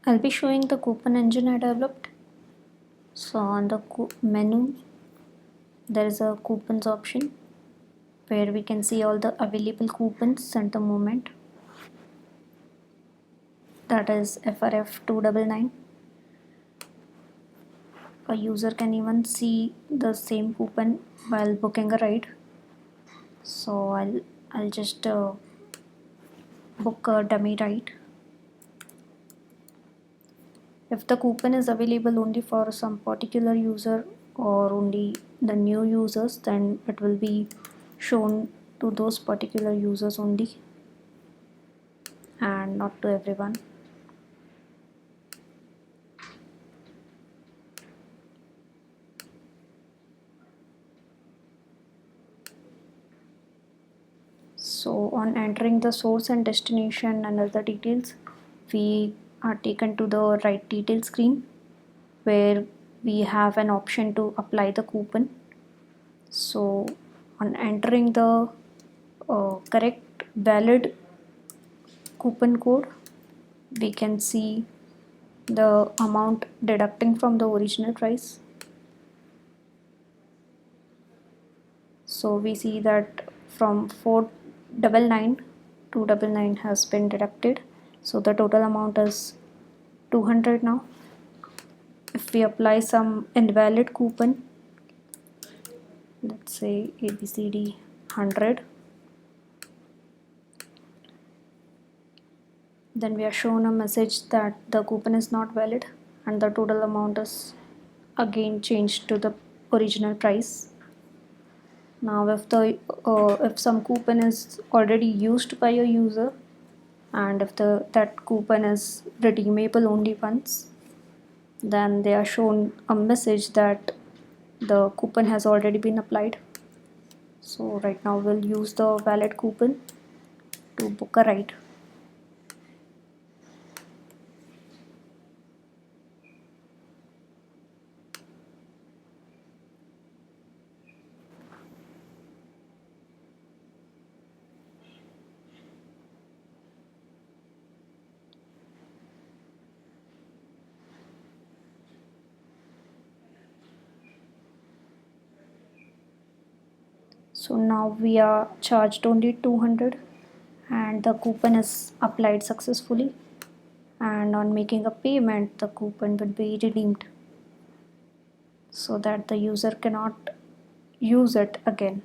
I'll be showing the coupon engine I developed. So on the menu, there is a coupons option where we can see all the available coupons at the moment. That is FRF 299. A user can even see the same coupon while booking a ride. So I'll just book a dummy ride. If the coupon is available only for some particular user or only the new users, then it will be shown to those particular users only and not to everyone. So on entering the source and destination and other details, we are taken to the right detail screen where we have an option to apply the coupon. So on entering the correct valid coupon code, we can see the amount deducting from the original price. So we see that from 499 299 has been deducted, so the total amount is 200 now. If we apply some invalid coupon, let's say ABCD 100, then we are shown a message that the coupon is not valid and the total amount is again changed to the original price. Now if some coupon is already used by a user and if that coupon is redeemable only once, then they are shown a message that the coupon has already been applied. So right now we'll use the valid coupon to book a ride. So now we are charged only 200 and the coupon is applied successfully, and on making a payment the coupon will be redeemed so that the user cannot use it again.